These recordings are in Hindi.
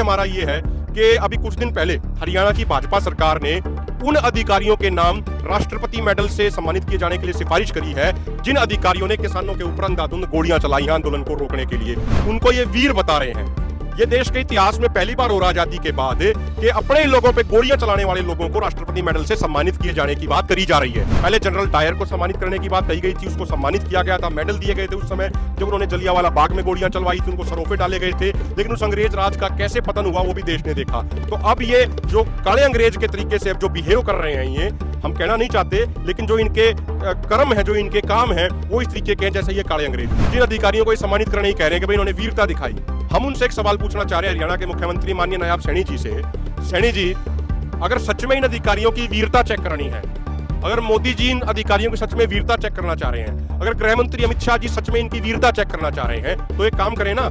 हमारा ये है कि अभी कुछ दिन पहले हरियाणा की भाजपा सरकार ने उन अधिकारियों के नाम राष्ट्रपति मेडल से सम्मानित किए जाने के लिए सिफारिश करी है जिन अधिकारियों ने किसानों के ऊपर अंधाधुंध गोलियां चलाई हैं आंदोलन को रोकने के लिए। उनको ये वीर बता रहे हैं। ये देश के इतिहास में पहली बार हो रहा आजादी के बाद कि अपने ही लोगों पे गोलियां चलाने वाले लोगों को राष्ट्रपति मेडल से सम्मानित किए जाने की बात करी जा रही है। पहले जनरल डायर को सम्मानित करने की बात कही गई थी, उसको सम्मानित किया गया था, मेडल दिए गए थे उस समय जब उन्होंने जलियांवाला बाग में गोलियां चलवाई थी, उनको सरोफे डाले गए थे। लेकिन उस अंग्रेज राज का कैसे पतन हुआ वो भी देश ने देखा। तो अब ये जो काले अंग्रेज के तरीके से अब जो बिहेव कर रहे हैं, ये हम कहना नहीं चाहते, लेकिन जो इनके कर्म है, जो इनके काम है, वो इस तरीके के हैं जैसे ये काले अंग्रेज। जिन अधिकारियों को सम्मानित करने ही कह रहे हैं कि भाई इन्होंने वीरता दिखाई। हम उनसे एक सवाल पूछना चाह रहे हैं हरियाणा के मुख्यमंत्री माननीय नायब सैनी जी से। सैनी जी, अगर सच में इन अधिकारियों की वीरता चेक करनी है, अगर मोदी जी इन अधिकारियों की सच में वीरता चेक करना चाह रहे हैं, अगर गृह मंत्री अमित शाह जी सच में इनकी वीरता चेक करना चाह रहे हैं, तो एक काम करें ना,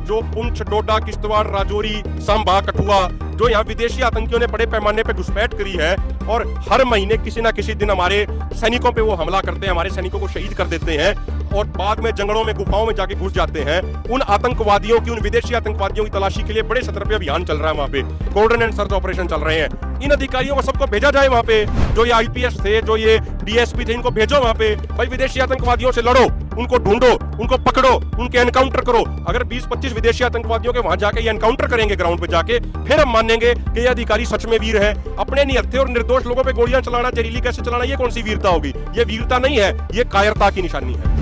जो पुंछ, डोडा, किश्तवाड़, राजौरी, सांबा, कठुआ, जो यहाँ विदेशी आतंकियों ने बड़े पैमाने पे घुसपैठ करी है और हर महीने किसी ना किसी दिन हमारे सैनिकों पे वो हमला करते हैं, हमारे सैनिकों को शहीद कर देते हैं और बाद में जंगलों में, गुफाओं में जाके घुस जाते हैं। उन आतंकवादियों की, उन विदेशी आतंकवादियों की तलाशी के लिए बड़े सतर पे अभियान चल रहा है, वहाँ पे गोल्डन एंड सर्च ऑपरेशन चल रहे हैं। इन अधिकारियों को सबको भेजा जाए वहाँ पे, जो ये IPS थे, जो ये DSP थे, इनको भेजो वहाँ पे। भाई विदेशी आतंकवादियों से लड़ो, उनको ढूंढो, उनको पकड़ो, उनके एनकाउंटर करो। अगर 20-25 विदेशी आतंकवादियों के वहां जाके ये एनकाउंटर करेंगे ग्राउंड पे जाके, फिर हम मानेंगे कि ये अधिकारी सच में वीर है। अपने निहत्थे और निर्दोष लोगों पे गोलियां चलाना, जहरीली गैस चलाना, ये कौन सी वीरता होगी? ये वीरता नहीं है, ये कायरता की निशानी है।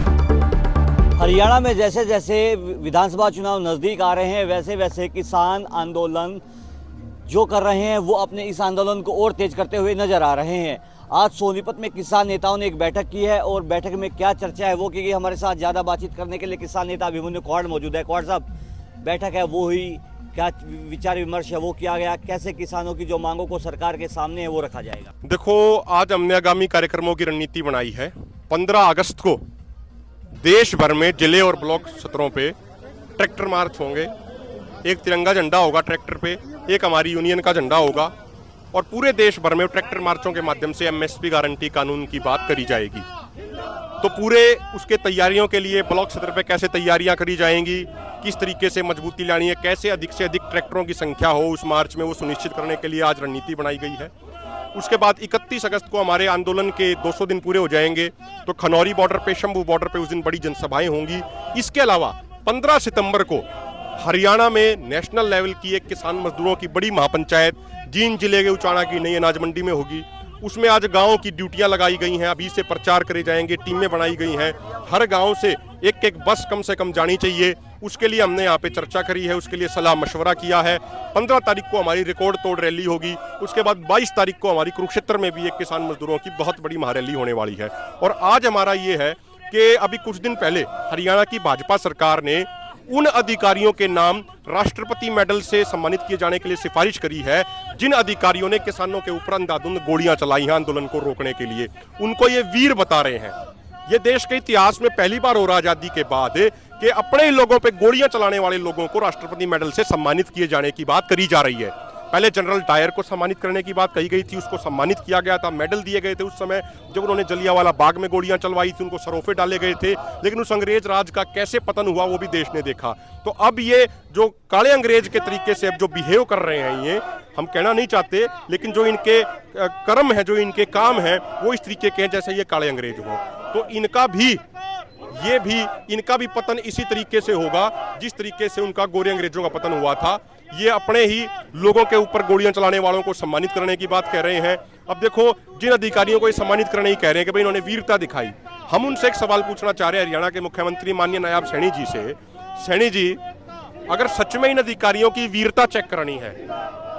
हरियाणा में जैसे जैसे विधानसभा चुनाव नजदीक आ रहे हैं, वैसे वैसे किसान आंदोलन जो कर रहे हैं वो अपने इस आंदोलन को और तेज करते हुए नजर आ रहे हैं। आज सोनीपत में किसान नेताओं ने एक बैठक की है और बैठक में क्या चर्चा है वो, क्योंकि हमारे साथ ज़्यादा बातचीत करने के लिए किसान नेता अभिमन्यु क्वाड मौजूद है। क्वाड साहब, बैठक है वो हुई, क्या विचार विमर्श है वो किया गया, कैसे किसानों की जो मांगों को सरकार के सामने है वो रखा जाएगा? देखो, आज हमने आगामी कार्यक्रमों की रणनीति बनाई है। 15 अगस्त को देश भर में जिले और ब्लॉक सत्रों पे ट्रैक्टर मार्च होंगे। एक तिरंगा झंडा होगा ट्रैक्टर पे, एक हमारी यूनियन का झंडा होगा और पूरे देश भर में ट्रैक्टर मार्चों के माध्यम से MSP गारंटी कानून की बात करी जाएगी। तो पूरे उसके तैयारियों के लिए ब्लॉक सतर पे कैसे तैयारियां करी जाएंगी, किस तरीके से मजबूती लानी है, कैसे अधिक से अधिक ट्रैक्टरों की संख्या हो उस मार्च में, वो सुनिश्चित करने के लिए आज रणनीति बनाई गई है। उसके बाद 31 अगस्त को हमारे आंदोलन के 200 दिन पूरे हो जाएंगे, तो खनौरी बॉर्डर पे, शंभू बॉर्डर पे उस दिन बड़ी जनसभाएं होंगी। इसके अलावा 15 सितंबर को हरियाणा में नेशनल लेवल की एक किसान मजदूरों की बड़ी महापंचायत जींद जिले के उचाणा की नई अनाज मंडी में होगी। उसमें आज गांव की ड्यूटियां लगाई गई हैं, अभी से प्रचार करे जाएंगे, टीमें बनाई गई हैं। हर गांव से एक एक बस कम से कम जानी चाहिए, उसके लिए हमने यहाँ पे चर्चा करी है, उसके लिए सलाह मशवरा किया है। 15 तारीख को हमारी रिकॉर्ड तोड़ रैली होगी। उसके बाद 22 तारीख को हमारी कुरुक्षेत्र में भी एक किसान मजदूरों की बहुत बड़ी महारैली होने वाली है। और आज हमारा ये है कि अभी कुछ दिन पहले हरियाणा की भाजपा सरकार ने उन अधिकारियों के नाम राष्ट्रपति मेडल से सम्मानित किए जाने के लिए सिफारिश करी है जिन अधिकारियों ने किसानों के ऊपर अंधाधुंध गोलियां चलाई हैं आंदोलन को रोकने के लिए। उनको ये वीर बता रहे हैं। ये देश के इतिहास में पहली बार हो रहा आजादी के बाद कि अपने ही लोगों पे गोलियां चलाने वाले लोगों को राष्ट्रपति मेडल से सम्मानित किए जाने की बात करी जा रही है। पहले जनरल डायर को सम्मानित करने की बात कही गई थी, उसको सम्मानित किया गया था, मेडल दिए गए थे उस समय जब उन्होंने जलियांवाला बाग में गोलियां चलवाई थी, उनको सरोफे डाले गए थे। लेकिन उस अंग्रेज राज का कैसे पतन हुआ वो भी देश ने देखा। तो अब ये जो काले अंग्रेज के तरीके से अब जो बिहेव कर रहे हैं, ये हम कहना नहीं चाहते, लेकिन जो इनके कर्म है, जो इनके काम है, वो इस तरीके के हैं जैसे ये काले अंग्रेज हो। तो इनका भी पतन इसी तरीके से होगा जिस तरीके से उनका गोरे अंग्रेजों का पतन हुआ था। ये अपने ही लोगों के ऊपर गोलियां चलाने वालों को सम्मानित करने की बात कह रहे हैं। अब देखो, जिन अधिकारियों को ये सम्मानित करने ही कह रहे हैं कि भाई इन्होंने वीरता दिखाई। हम उनसे एक सवाल पूछना चाह रहे हैं हरियाणा के मुख्यमंत्री माननीय नायब सैनी जी से। सैनी जी, अगर सच में इन अधिकारियों की वीरता चेक करनी है,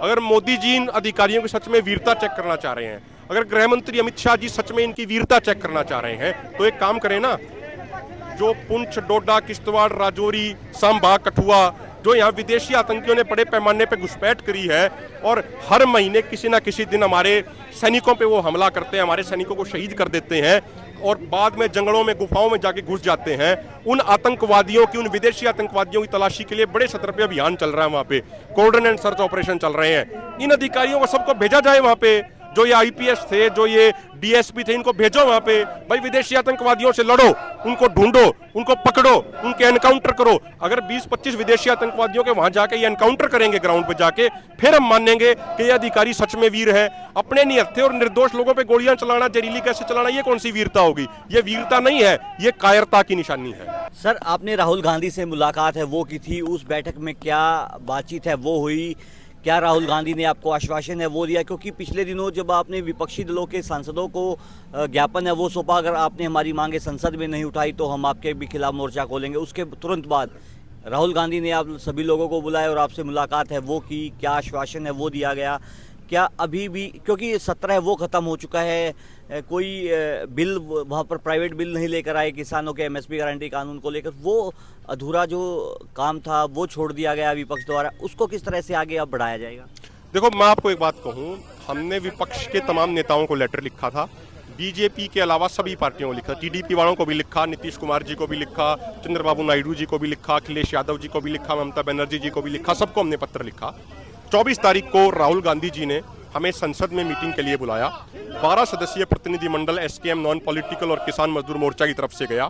अगर मोदी जी इन अधिकारियों की सच में वीरता चेक करना चाह रहे हैं, अगर गृह मंत्री अमित शाह जी सच में इनकी वीरता चेक करना चाह रहे हैं, तो एक काम करें ना, जो पुंछ, डोडा, किश्तवाड़, राजौरी, सांबा, कठुआ, जो यहाँ विदेशी आतंकियों ने बड़े पैमाने पे घुसपैठ करी है और हर महीने किसी ना किसी दिन हमारे सैनिकों पे वो हमला करते हैं, हमारे सैनिकों को शहीद कर देते हैं और बाद में जंगलों में, गुफाओं में जाके घुस जाते हैं। उन आतंकवादियों की, उन विदेशी आतंकवादियों की तलाशी के लिए बड़े सतर पे अभियान चल रहा है, वहाँ पे गोल्डन एंड सर्च ऑपरेशन चल रहे हैं। इन अधिकारियों को सबको भेजा जाए वहाँ पे, जो ये आईपीएस थे, जो ये डीएसपी थे, इनको भेजो वहां पे। भाई विदेशी आतंकवादियों से लड़ो, उनको ढूंढो, उनको पकड़ो, उनके एनकाउंटर करो। अगर 20-25 विदेशी आतंकवादियों के वहां जाके ये एनकाउंटर करेंगे ग्राउंड पे जाके, फिर हम मानेंगे कि ये अधिकारी सच में वीर है। अपने निहत्थे और निर्दोष लोगों पे गोलियां चलाना, जहरीली गैस चलाना, ये कौन सी वीरता होगी? ये वीरता नहीं है, ये कायरता की निशानी है। सर, आपने राहुल गांधी से मुलाकात है वो की थी, उस बैठक में क्या बातचीत है वो हुई? क्या राहुल गांधी ने आपको आश्वासन है वो दिया? क्योंकि पिछले दिनों जब आपने विपक्षी दलों के सांसदों को ज्ञापन है वो सौंपा, अगर आपने हमारी मांगे संसद में नहीं उठाई तो हम आपके भी खिलाफ मोर्चा खोलेंगे, उसके तुरंत बाद राहुल गांधी ने आप सभी लोगों को बुलाया और आपसे मुलाकात है वो की, क्या आश्वासन है वो दिया गया? क्या अभी भी, क्योंकि 17 है वो ख़त्म हो चुका है, कोई बिल वहाँ पर प्राइवेट बिल नहीं लेकर आए किसानों के एमएसपी गारंटी कानून को लेकर, वो अधूरा जो काम था वो छोड़ दिया गया विपक्ष द्वारा, उसको किस तरह से आगे अब बढ़ाया जाएगा? देखो, मैं आपको एक बात कहूँ, हमने विपक्ष के तमाम नेताओं को लेटर लिखा था, बीजेपी के अलावा सभी पार्टियों को लिखा, टीडीपी वालों को भी लिखा, नीतीश कुमार जी को भी लिखा, चंद्रबाबू नायडू जी को भी लिखा, अखिलेश यादव जी को भी लिखा, ममता बनर्जी जी को भी लिखा, सबको हमने पत्र लिखा। 24 तारीख को राहुल गांधी जी ने हमें संसद में मीटिंग के लिए बुलाया। 12 सदस्यीय प्रतिनिधिमंडल एसकेएम नॉन पॉलिटिकल और किसान मजदूर मोर्चा की तरफ से गया।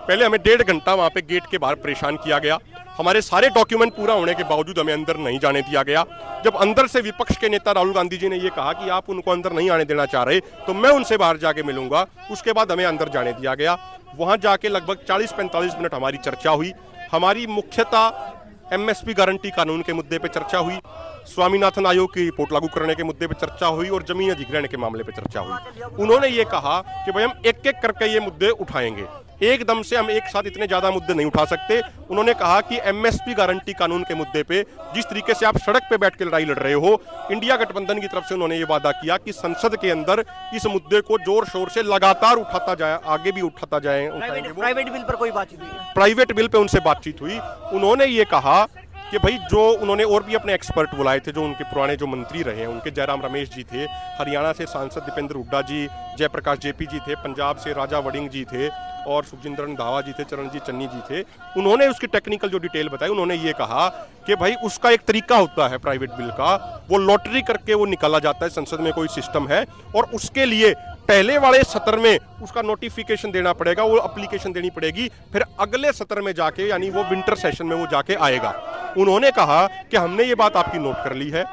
पहले हमें 1.5 घंटा वहां पे गेट के बाहर परेशान किया गया। हमारे सारे डॉक्यूमेंट पूरा होने के बावजूद हमें अंदर नहीं जाने दिया गया। जब अंदर से विपक्ष के नेता राहुल गांधी जी ने ये कहा कि आप उनको अंदर नहीं आने देना चाह रहे तो मैं उनसे बाहर जाके मिलूंगा, उसके बाद हमें अंदर जाने दिया गया। वहां जाके लगभग 40-45 मिनट हमारी चर्चा हुई। हमारी मुख्यतः एमएसपी गारंटी कानून के मुद्दे पे चर्चा हुई, स्वामीनाथन आयोग की रिपोर्ट लागू करने के मुद्दे पे चर्चा हुई और जमीन अधिग्रहण के मामले पे चर्चा हुई। उन्होंने ये कहा कि भाई हम एक एक करके ये मुद्दे उठाएंगे, एकदम से हम एक साथ इतने ज्यादा मुद्दे नहीं उठा सकते। उन्होंने कहा कि एमएसपी गारंटी कानून के मुद्दे पे जिस तरीके से आप सड़क पे बैठ के लड़ाई लड़ रहे हो, इंडिया गठबंधन की तरफ से उन्होंने ये वादा किया कि संसद के अंदर इस मुद्दे को जोर शोर से लगातार उठाता जाए, आगे भी उठाता जाए। प्राइवेट बिल पर कोई बातचीत हुई? प्राइवेट बिल पे उनसे बातचीत हुई। उन्होंने ये कहा कि भाई जो उन्होंने और भी अपने एक्सपर्ट बुलाए थे, जो उनके पुराने जो मंत्री रहे हैं, उनके जयराम रमेश जी थे, हरियाणा से सांसद दीपेंद्र हुड्डा जी, जयप्रकाश जेपी जी थे, पंजाब से राजा वड़िंग जी थे और सुखजिंदर रंधावा जी थे, चरणजीत चन्नी जी थे। उन्होंने उसकी टेक्निकल जो डिटेल बताई, उन्होंने ये कहा कि भाई उसका एक तरीका होता है प्राइवेट बिल का, वो लॉटरी करके वो निकाला जाता है, संसद में कोई सिस्टम है और उसके लिए पहले वाले सत्र में उसका नोटिफिकेशन देना पड़ेगा, वो एप्लीकेशन देनी पड़ेगी, फिर अगले सत्र में जाके यानी वो विंटर सेशन में वो जाके आएगा। उन्होंने कहा कि हमने ये बात आपकी नोट कर ली है,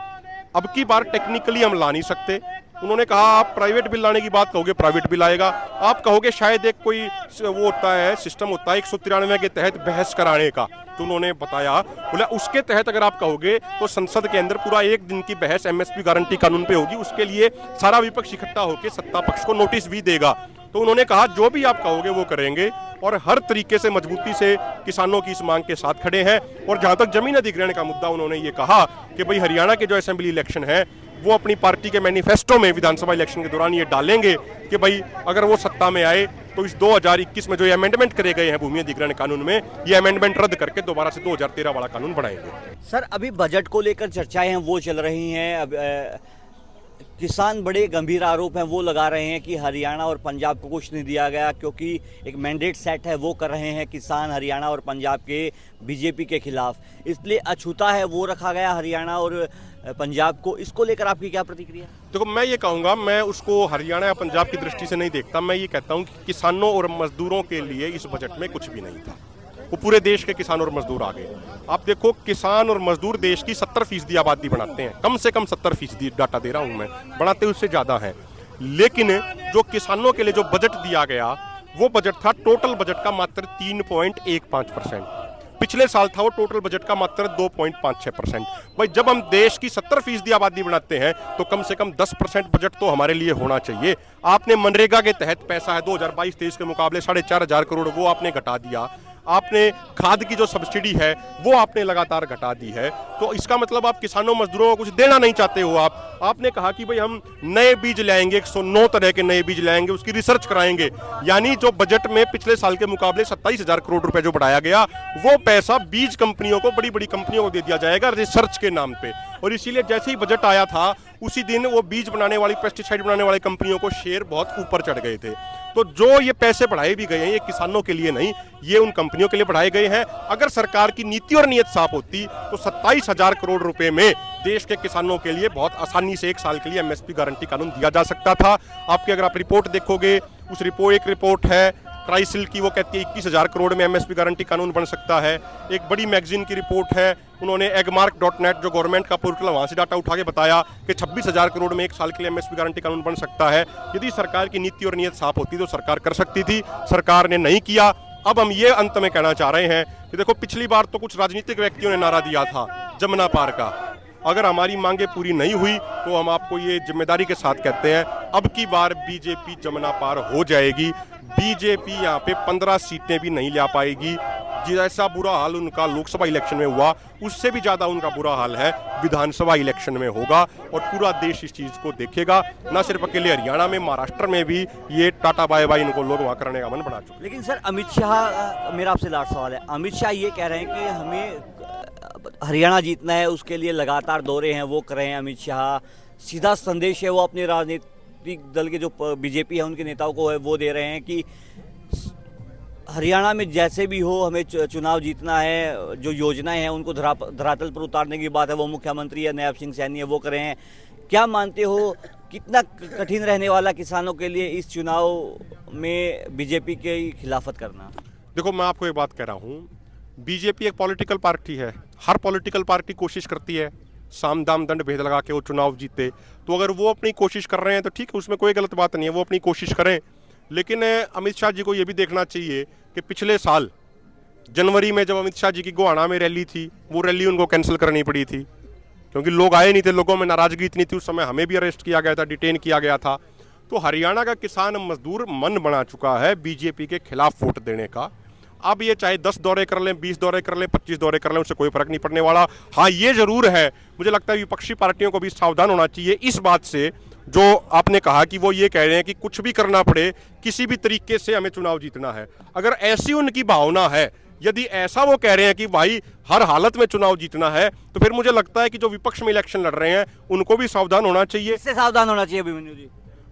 अब की बार टेक्निकली हम ला नहीं सकते। उन्होंने कहा आप प्राइवेट बिल लाने की बात कहोगे, प्राइवेट बिल आएगा। आप कहोगे शायद एक कोई वो होता है, सिस्टम होता है 193 के तहत बहस कराने का, तो उन्होंने बताया, बोला उसके तहत अगर आप कहोगे तो संसद के अंदर पूरा 1 दिन की बहस एमएसपी गारंटी कानून पे होगी, उसके लिए सारा विपक्ष इकट्ठा होकर सत्ता पक्ष को नोटिस भी देगा। तो उन्होंने कहा जो भी आप कहोगे वो करेंगे और हर तरीके से मजबूती से किसानों की इस मांग के साथ खड़े हैं। और जहां तक जमीन अधिग्रहण का मुद्दा, उन्होंने ये कहा कि भाई हरियाणा के जो असेंबली इलेक्शन है वो अपनी पार्टी के मैनिफेस्टो में विधानसभा इलेक्शन के दौरान ये डालेंगे कि भाई अगर वो सत्ता में आए तो इस 2021 में जो ये अमेंडमेंट करे गए हैं भूमि अधिग्रहण कानून में, ये अमेंडमेंट रद्द करके दोबारा से 2013 वाला कानून बनाएंगे। सर, अभी बजट को लेकर चर्चाएं हैं वो चल रही हैं। अब किसान बड़े गंभीर आरोप हैं वो लगा रहे हैं कि हरियाणा और पंजाब को कुछ नहीं दिया गया, क्योंकि एक मैंडेट सेट है वो कर रहे हैं किसान हरियाणा और पंजाब के बीजेपी के खिलाफ, इसलिए अछूता है वो रखा गया हरियाणा और पंजाब को। इसको लेकर आपकी क्या प्रतिक्रिया? देखो, मैं ये कहूँगा, मैं उसको हरियाणा या पंजाब की दृष्टि से नहीं देखता। मैं ये कहता हूँ कि किसानों और मजदूरों के लिए इस बजट में कुछ भी नहीं था। वो पूरे देश के किसान और मजदूर आ गए। आप देखो, किसान और मजदूर देश की 70% आबादी बनाते हैं, कम से कम 70% डाटा दे रहा हूं मैं, बनाते उससे ज्यादा हैं। लेकिन जो किसानों के लिए जो बजट दिया गया वो बजट था टोटल बजट का मात्र 3.15%। पिछले साल था वो टोटल बजट का मात्र 2.56%। भाई जब हम देश की 70% आबादी बनाते हैं तो कम से कम 10% बजट तो हमारे लिए होना चाहिए। आपने मनरेगा के तहत पैसा है 2022-23 के मुकाबले 4,500 करोड़ वो आपने घटा दिया। आपने खाद की जो सब्सिडी है वो आपने लगातार घटा दी है। तो इसका मतलब आप किसानों मजदूरों को कुछ देना नहीं चाहते हो। आपने कहा कि भाई हम नए बीज लाएंगे, 109 तरह के नए बीज लाएंगे, उसकी रिसर्च कराएंगे। यानी जो बजट में पिछले साल के मुकाबले 27,000 करोड़ रुपए जो बढ़ाया गया, वो पैसा बीज कंपनियों को, बड़ी बड़ी कंपनियों को दे दिया जाएगा रिसर्च के नाम पे। और इसीलिए जैसे ही बजट आया था उसी दिन वो बीज बनाने वाली, पेस्टिसाइड बनाने वाली कंपनियों को शेयर बहुत ऊपर चढ़ गए थे। तो जो ये पैसे बढ़ाए भी गए हैं, ये किसानों के लिए नहीं, ये उन कंपनियों के लिए बढ़ाए गए हैं। अगर सरकार की नीति और नीयत साफ होती तो 27,000 करोड़ रुपए में देश के किसानों के लिए बहुत आसानी से 1 साल के लिए एमएसपी गारंटी कानून दिया जा सकता था। आपके अगर आप रिपोर्ट देखोगे, उस एक रिपोर्ट है क्राइसिल की, वो कहती है 21,000 करोड़ में एमएसपी गारंटी कानून बन सकता है। एक बड़ी मैगजीन की रिपोर्ट है, उन्होंने एगमार्क.net जो गवर्नमेंट का पोर्टल है वहां से डाटा उठा के बताया कि 26,000 करोड़ में 1 साल के लिए एमएसपी गारंटी कानून बन सकता है। यदि सरकार की नीति और नीयत साफ होती तो सरकार कर सकती थी, सरकार ने नहीं किया। अब हम ये अंत में कहना चाह रहे हैं कि देखो, पिछली बार तो कुछ राजनीतिक व्यक्तियों ने नारा दिया था जमुना पार का, अगर हमारी मांगे पूरी नहीं हुई तो हम आपको ये जिम्मेदारी के साथ कहते हैं, अब की बार बीजेपी जमुना पार हो जाएगी। बीजेपी यहाँ पे 15 सीटें भी नहीं ले पाएगी। जैसा बुरा हाल उनका लोकसभा इलेक्शन में हुआ, उससे भी ज्यादा उनका बुरा हाल है विधानसभा इलेक्शन में होगा, और पूरा देश इस चीज को देखेगा। न सिर्फ अकेले हरियाणा में, महाराष्ट्र में भी ये टाटा बाय बाय इनको लोग वहां करने का मन बना चुके हैं। लेकिन सर, अमित शाह, मेरा आपसे लास्ट सवाल है, अमित शाह ये कह रहे हैं कि हमें हरियाणा जीतना है, उसके लिए लगातार दौरे हैं वो कर रहे हैं अमित शाह, सीधा संदेश है वो अपने राजनीतिक दल के जो बीजेपी है उनके नेताओं को है वो दे रहे हैं कि हरियाणा में जैसे भी हो हमें चुनाव जीतना है, जो योजनाएं हैं उनको धरातल पर उतारने की बात है वो मुख्यमंत्री है नायब सिंह सैनी है वो कर रहे हैं। क्या मानते हो कितना कठिन रहने वाला किसानों के लिए इस चुनाव में बीजेपी के खिलाफत करना? देखो, मैं आपको एक बात कह रहा हूँ, बीजेपी एक पॉलिटिकल पार्टी है। हर पॉलिटिकल पार्टी कोशिश करती है साम दाम दंड भेद लगा के वो चुनाव जीते। तो अगर वो अपनी कोशिश कर रहे हैं तो ठीक है, उसमें कोई गलत बात नहीं है, वो अपनी कोशिश करें। लेकिन अमित शाह जी को ये भी देखना चाहिए कि पिछले साल जनवरी में जब अमित शाह जी की गोहाना में रैली थी, वो रैली उनको कैंसिल करनी पड़ी थी क्योंकि लोग आए नहीं थे, लोगों में नाराजगी इतनी थी। उस समय हमें भी अरेस्ट किया गया था, डिटेन किया गया था। तो हरियाणा का किसान मजदूर मन बना चुका है बीजेपी के खिलाफ वोट देने का। अब ये चाहे 10 दौरे कर लें, 20 दौरे कर लें, 25 दौरे कर लें, उससे कोई फर्क नहीं पड़ने वाला। हाँ, ये जरूर है, मुझे लगता है विपक्षी पार्टियों को भी सावधान होना चाहिए इस बात से, जो आपने कहा कि वो ये कह रहे हैं कि कुछ भी करना पड़े, किसी भी तरीके से हमें चुनाव जीतना है। अगर ऐसी उनकी भावना है, यदि ऐसा वो कह रहे हैं कि भाई हर हालत में चुनाव जीतना है, तो फिर मुझे लगता है कि जो विपक्ष में इलेक्शन लड़ रहे हैं उनको भी सावधान होना चाहिए। इससे सावधान होना चाहिए अभिमन्यु जी?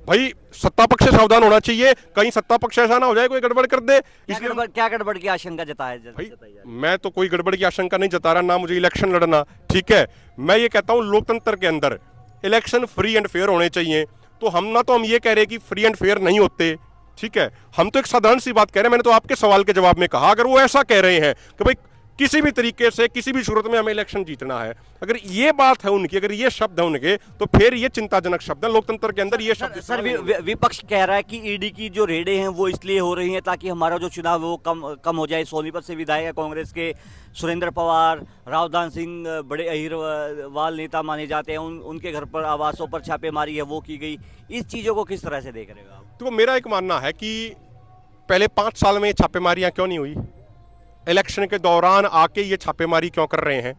भाई, सत्ता पक्ष से सावधान होना चाहिए, कहीं सत्ता पक्ष ऐसा ना हो जाए कोई गड़बड़ कर दे। क्या गड़बड़ की आशंका जताए? मैं तो कोई गड़बड़ की आशंका नहीं जता रहा, ना मुझे इलेक्शन लड़ना, ठीक है। मैं ये कहता हूं लोकतंत्र के अंदर इलेक्शन फ्री एंड फेयर होने चाहिए। तो हम ये कह रहे कि फ्री एंड फेयर नहीं होते, ठीक है, हम तो एक साधारण सी बात कह रहे हैं। मैंने तो आपके सवाल के जवाब में कहा, अगर वो ऐसा कह रहे हैं कि भाई किसी भी तरीके से किसी भी सूरत में हमें इलेक्शन जीतना है, अगर ये बात है उनकी, अगर ये शब्द है उनके, तो फिर ये चिंताजनक शब्द है। लोकतंत्र के अंदर ये शब्द सर, विपक्ष कह रहा है कि ईडी की जो रेडें हैं वो इसलिए हो रही हैं ताकि हमारा जो चुनाव है वो कम हो जाए। सोनीपत से विधायक है कांग्रेस के सुरेंद्र पवार, रावधान सिंह बड़े अहिरवाल नेता माने जाते हैं, उनके घर पर आवासों पर छापेमारी है वो की गई। इस चीज़ों को किस तरह से देख रहे हो आप? तो मेरा एक मानना है कि पहले 5 साल में छापेमारियां क्यों नहीं हुई, इलेक्शन के दौरान आके ये छापेमारी क्यों कर रहे हैं?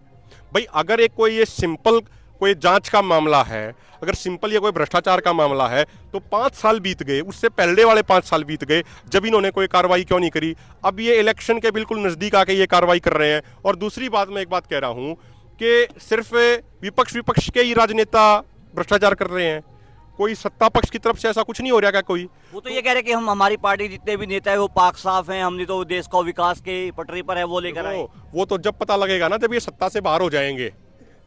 भाई, अगर एक कोई ये सिंपल कोई जांच का मामला है, अगर सिंपल ये कोई भ्रष्टाचार का मामला है, तो 5 साल बीत गए, उससे पहले वाले 5 साल बीत गए, जब इन्होंने कोई कार्रवाई क्यों नहीं करी? अब ये इलेक्शन के बिल्कुल नजदीक आके ये कार्रवाई कर रहे हैं। और दूसरी बात, मैं एक बात कह रहा हूं कि सिर्फ विपक्ष के ही राजनेता भ्रष्टाचार कर रहे हैं, कोई सत्ता पक्ष की तरफ से ऐसा कुछ नहीं हो रहा क्या? कोई वो तो ये कह रहे कि हमारी पार्टी जितने भी नेता है वो पाक साफ हैं, हमने तो देश को विकास के पटरी पर है वो लेकर आए। वो तो जब पता लगेगा ना, जब ये सत्ता से बाहर हो जाएंगे,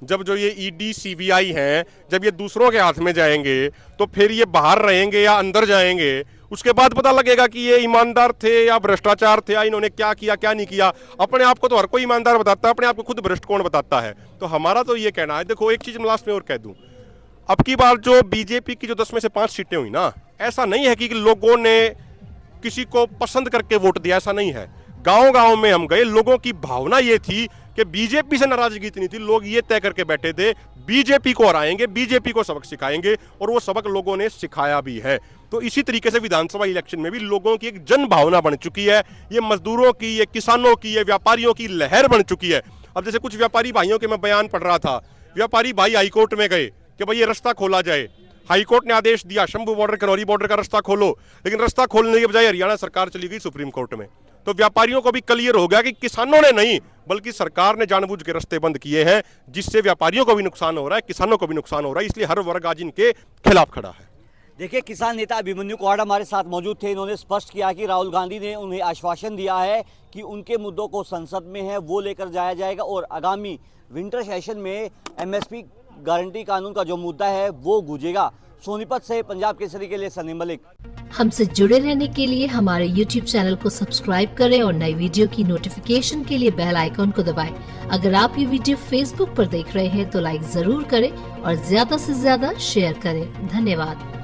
जब जो ये ईडी सीबीआई हैं, जब ये दूसरों के हाथ में जाएंगे, तो फिर ये बाहर रहेंगे या अंदर जाएंगे, उसके बाद पता लगेगा कि ये ईमानदार थे या भ्रष्टाचार थे, या इन्होंने क्या किया क्या नहीं किया। अपने आप को तो हर कोई ईमानदार बताता है, अपने आप को खुद भ्रष्ट कौन बताता है? तो हमारा तो ये कहना है, देखो एक चीज लास्ट में और कह दूं, अब की बार जो बीजेपी की जो 10 में से 5 सीटें हुई ना, ऐसा नहीं है कि लोगों ने किसी को पसंद करके वोट दिया, ऐसा नहीं है। गांव-गांव में हम गए, लोगों की भावना ये थी कि बीजेपी से नाराजगी इतनी थी, लोग ये तय करके बैठे थे बीजेपी को हराएंगे, बीजेपी को सबक सिखाएंगे, और वो सबक लोगों ने सिखाया भी है। तो इसी तरीके से विधानसभा इलेक्शन में भी लोगों की एक जन भावना बन चुकी है, ये मजदूरों की, ये किसानों की, ये व्यापारियों की लहर बन चुकी है। अब जैसे कुछ व्यापारी भाइयों के मैं बयान पढ़ रहा था, व्यापारी भाई हाईकोर्ट में गए कि भाई ये रास्ता खोला जाए, हाईकोर्ट ने आदेश दिया शंभू बॉर्डर, कनौरी बॉर्डर का रास्ता खोलो, लेकिन रास्ता खोलने के बजाय हरियाणा सरकार चली गई सुप्रीम कोर्ट में। तो व्यापारियों को भी क्लियर हो गया कि किसानों ने नहीं बल्कि सरकार ने जानबूझ के रास्ते बंद किए हैं, जिससे व्यापारियों को भी नुकसान हो रहा है, किसानों को भी नुकसान हो रहा है। इसलिए हर वर्ग आज इनके खिलाफ खड़ा है। देखिए, किसान नेता अभिमन्यु कुहाड़ हमारे साथ मौजूद थे। इन्होंने स्पष्ट किया कि राहुल गांधी ने उन्हें आश्वासन दिया है कि उनके मुद्दों को संसद में है वो लेकर जाया जाएगा और आगामी विंटर सेशन में एमएसपी गारंटी कानून का जो मुद्दा है वो गूंजेगा। सोनीपत से पंजाब केसरी के लिए सनी मलिक। हमसे जुड़े रहने के लिए हमारे YouTube चैनल को सब्सक्राइब करें और नई वीडियो की नोटिफिकेशन के लिए बेल आइकॉन को दबाएं। अगर आप ये वीडियो Facebook पर देख रहे हैं तो लाइक जरूर करें और ज्यादा से ज्यादा शेयर करें। धन्यवाद।